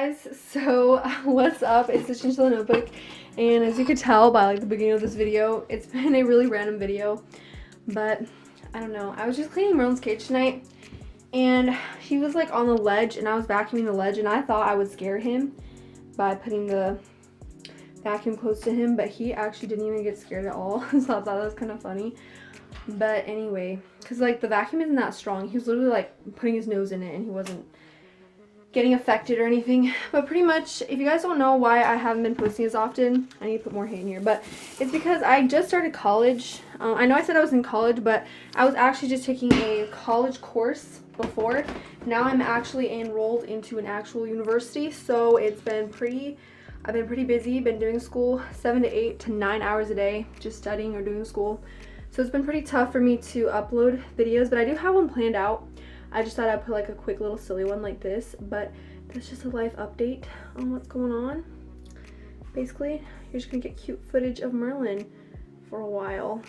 guys, so what's up? It's the Chinchilla notebook, and as you could tell by like the beginning of this video, it's been a really random video, but I don't know. I was just cleaning Merlin's cage tonight, and he was like on the ledge, and I was vacuuming the ledge, and I thought I would scare him by putting the vacuum close to him, but he actually didn't even get scared at all. So I thought that was kind of funny. But anyway, because like the vacuum isn't that strong, he was literally like putting his nose in it, and he wasn't getting affected or anything. But pretty much, if you guys don't know why I haven't been posting as often, I need to put more hay in here, but it's because I just started college. I know I said I was in college, but I was actually just taking a college course before. Now I'm actually enrolled into an actual university, so it's been I've been pretty busy, been doing school 7 to 8 to 9 hours a day, just studying or doing school. So it's been pretty tough for me to upload videos, but I do have one planned out. I just thought I'd put like a quick little silly one like this, but that's just a life update on what's going on. Basically, you're just gonna get cute footage of Merlin for a while.